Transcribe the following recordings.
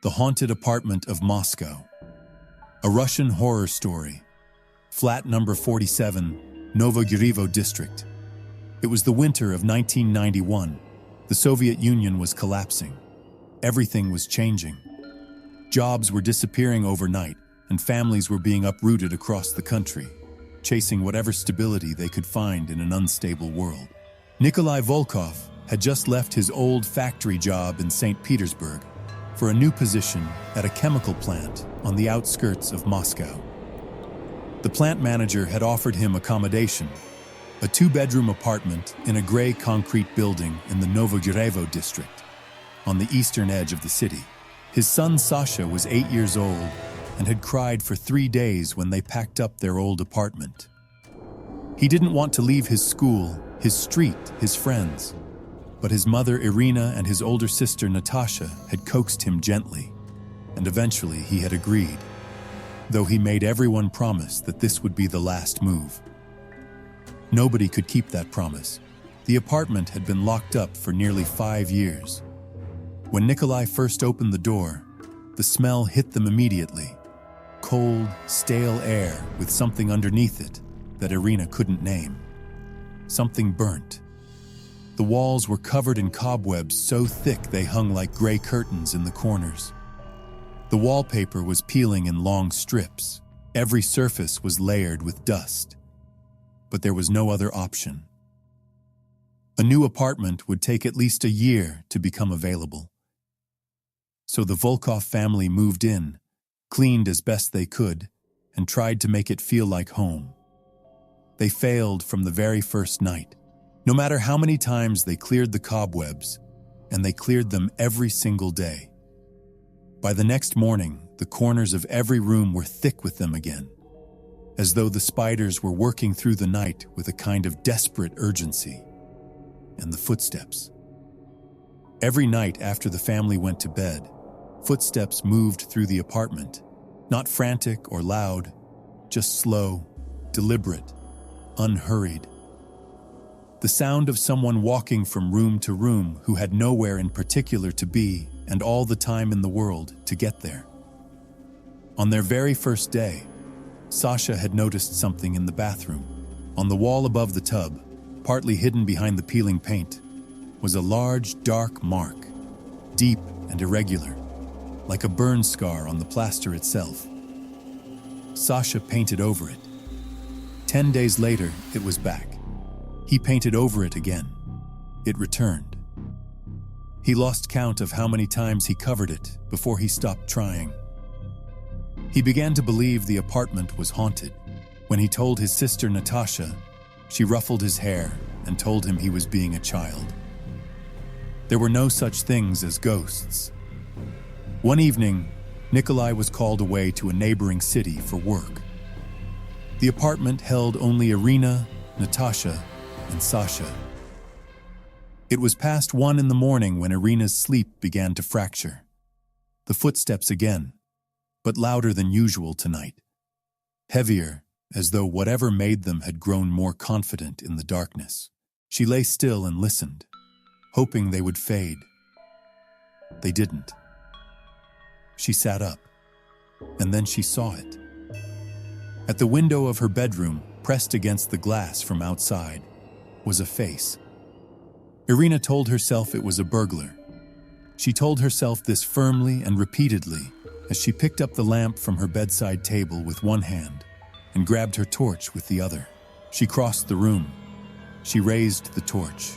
The Haunted Apartment of Moscow. A Russian horror story. Flat number 47, Novogireevo district. It was the winter of 1991. The Soviet Union was collapsing. Everything was changing. Jobs were disappearing overnight, and families were being uprooted across the country, chasing whatever stability they could find in an unstable world. Nikolai Volkov had just left his old factory job in St. Petersburg for a new position at a chemical plant on the outskirts of Moscow. The plant manager had offered him accommodation, a two-bedroom apartment in a gray concrete building in the Novogireevo district, on the eastern edge of the city. His son Sasha was 8 years old and had cried for 3 days when they packed up their old apartment. He didn't want to leave his school, his street, his friends, but his mother Irina and his older sister Natasha had coaxed him gently, and eventually he had agreed, though he made everyone promise that this would be the last move. Nobody could keep that promise. The apartment had been locked up for nearly 5 years. When Nikolai first opened the door, the smell hit them immediately. Cold, stale air with something underneath it that Irina couldn't name. Something burnt. The walls were covered in cobwebs so thick they hung like gray curtains in the corners. The wallpaper was peeling in long strips. Every surface was layered with dust. But there was no other option. A new apartment would take at least a year to become available. So the Volkov family moved in, cleaned as best they could, and tried to make it feel like home. They failed from the very first night. No matter how many times they cleared the cobwebs, and they cleared them every single day. By the next morning, the corners of every room were thick with them again, as though the spiders were working through the night with a kind of desperate urgency. And the footsteps. Every night after the family went to bed, footsteps moved through the apartment, not frantic or loud, just slow, deliberate, unhurried. The sound of someone walking from room to room who had nowhere in particular to be and all the time in the world to get there. On their very first day, Sasha had noticed something in the bathroom. On the wall above the tub, partly hidden behind the peeling paint, was a large, dark mark, deep and irregular, like a burn scar on the plaster itself. Sasha painted over it. 10 days later, it was back. He painted over it again. It returned. He lost count of how many times he covered it before he stopped trying. He began to believe the apartment was haunted. When he told his sister Natasha, she ruffled his hair and told him he was being a child. There were no such things as ghosts. One evening, Nikolai was called away to a neighboring city for work. The apartment held only Irina, Natasha, and Sasha. It was past 1 in the morning when Irina's sleep began to fracture. The footsteps again, but louder than usual tonight. Heavier, as though whatever made them had grown more confident in the darkness. She lay still and listened, hoping they would fade. They didn't. She sat up, and then she saw it. At the window of her bedroom, pressed against the glass from outside, was a face. Irina told herself it was a burglar. She told herself this firmly and repeatedly as she picked up the lamp from her bedside table with one hand and grabbed her torch with the other. She crossed the room. She raised the torch.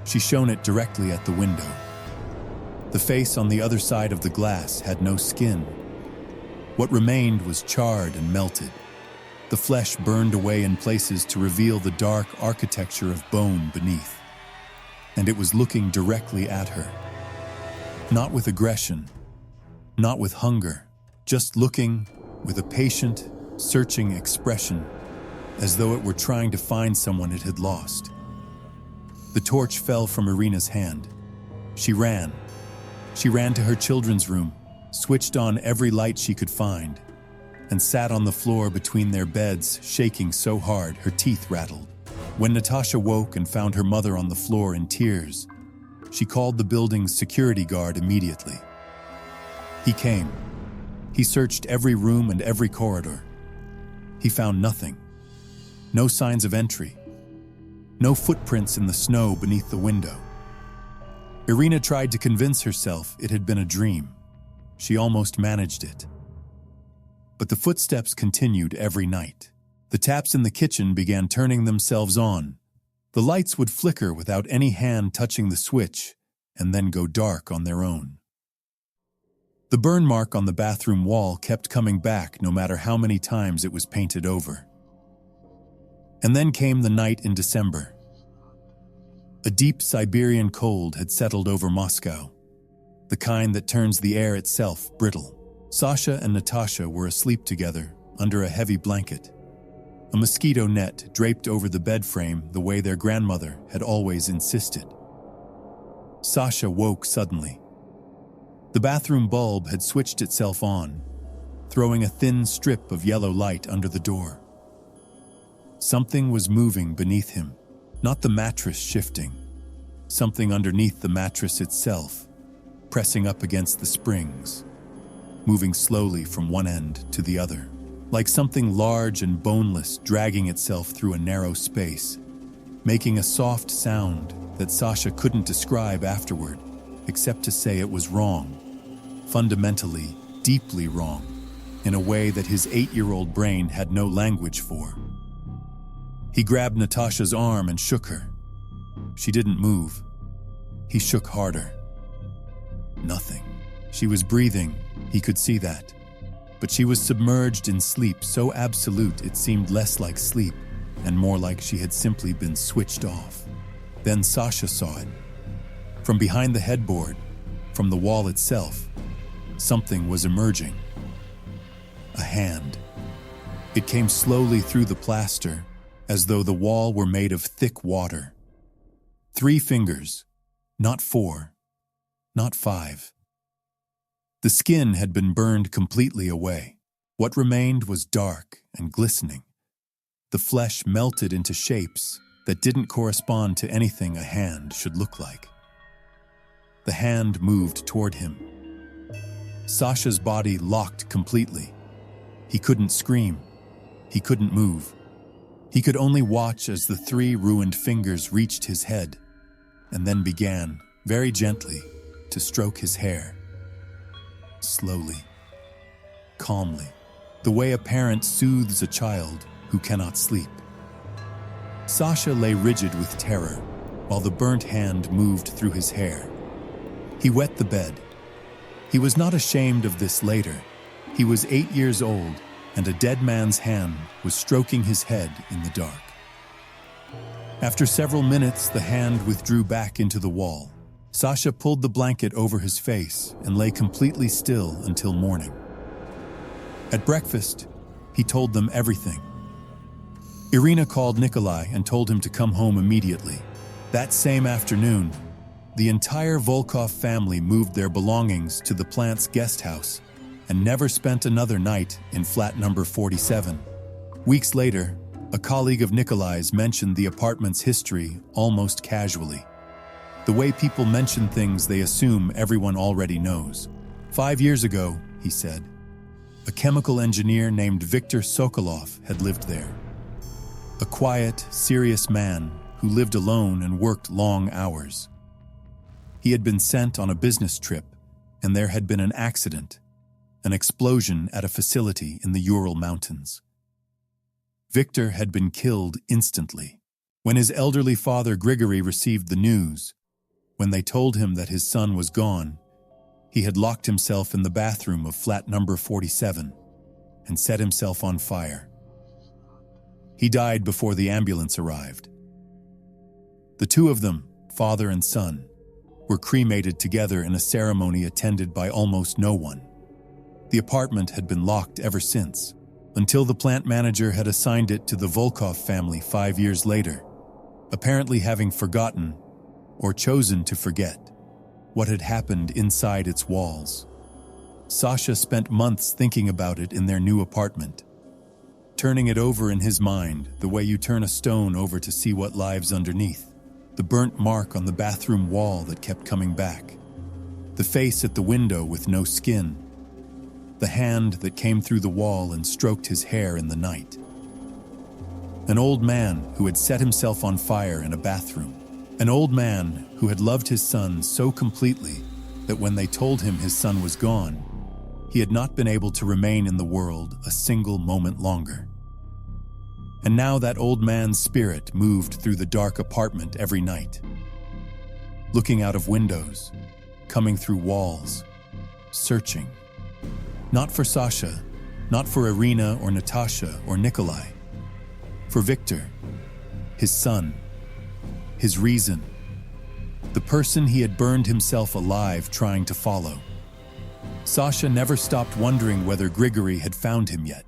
She shone it directly at the window. The face on the other side of the glass had no skin. What remained was charred and melted. The flesh burned away in places to reveal the dark architecture of bone beneath. And it was looking directly at her. Not with aggression, not with hunger, just looking with a patient, searching expression, as though it were trying to find someone it had lost. The torch fell from Irina's hand. She ran. She ran to her children's room, switched on every light she could find, and sat on the floor between their beds, shaking so hard her teeth rattled. When Natasha woke and found her mother on the floor in tears, she called the building's security guard immediately. He came. He searched every room and every corridor. He found nothing. No signs of entry. No footprints in the snow beneath the window. Irina tried to convince herself it had been a dream. She almost managed it. But the footsteps continued every night. The taps in the kitchen began turning themselves on. The lights would flicker without any hand touching the switch, and then go dark on their own. The burn mark on the bathroom wall kept coming back no matter how many times it was painted over. And then came the night in December. A deep Siberian cold had settled over Moscow, the kind that turns the air itself brittle. Sasha and Natasha were asleep together under a heavy blanket, a mosquito net draped over the bed frame the way their grandmother had always insisted. Sasha woke suddenly. The bathroom bulb had switched itself on, throwing a thin strip of yellow light under the door. Something was moving beneath him, not the mattress shifting. Something underneath the mattress itself, pressing up against the springs, moving slowly from one end to the other, like something large and boneless dragging itself through a narrow space, making a soft sound that Sasha couldn't describe afterward, except to say it was wrong, fundamentally, deeply wrong, in a way that his 8-year-old brain had no language for. He grabbed Natasha's arm and shook her. She didn't move. He shook harder. Nothing. She was breathing, he could see that. But she was submerged in sleep so absolute it seemed less like sleep and more like she had simply been switched off. Then Sasha saw it. From behind the headboard, from the wall itself, something was emerging. A hand. It came slowly through the plaster, as though the wall were made of thick water. 3 fingers, not 4, not 5. The skin had been burned completely away. What remained was dark and glistening. The flesh melted into shapes that didn't correspond to anything a hand should look like. The hand moved toward him. Sasha's body locked completely. He couldn't scream. He couldn't move. He could only watch as the 3 ruined fingers reached his head and then began, very gently, to stroke his hair. Slowly, calmly, the way a parent soothes a child who cannot sleep. Sasha lay rigid with terror while the burnt hand moved through his hair. He wet the bed. He was not ashamed of this later. He was 8 years old, and a dead man's hand was stroking his head in the dark. After several minutes, the hand withdrew back into the wall. Sasha pulled the blanket over his face and lay completely still until morning. At breakfast, he told them everything. Irina called Nikolai and told him to come home immediately. That same afternoon, the entire Volkov family moved their belongings to the plant's guest house and never spent another night in flat number 47. Weeks later, a colleague of Nikolai's mentioned the apartment's history almost casually. The way people mention things they assume everyone already knows. 5 years ago, he said, a chemical engineer named Viktor Sokolov had lived there. A quiet, serious man who lived alone and worked long hours. He had been sent on a business trip, and there had been an accident, an explosion at a facility in the Ural Mountains. Viktor had been killed instantly. When his elderly father Grigory received the news, when they told him that his son was gone, he had locked himself in the bathroom of flat number 47 and set himself on fire. He died before the ambulance arrived. The 2 of them, father and son, were cremated together in a ceremony attended by almost no one. The apartment had been locked ever since, until the plant manager had assigned it to the Volkov family 5 years later, apparently having forgotten, or chosen to forget, what had happened inside its walls. Sasha spent months thinking about it in their new apartment, turning it over in his mind the way you turn a stone over to see what lies underneath. The burnt mark on the bathroom wall that kept coming back. The face at the window with no skin. the hand that came through the wall and stroked his hair in the night. An old man who had set himself on fire in a bathroom. An old man who had loved his son so completely that when they told him his son was gone, he had not been able to remain in the world a single moment longer. And now that old man's spirit moved through the dark apartment every night, looking out of windows, coming through walls, searching. Not for Sasha, not for Irina or Natasha or Nikolai. For Victor, his son, his reason, the person he had burned himself alive trying to follow. Sasha never stopped wondering whether Grigory had found him yet.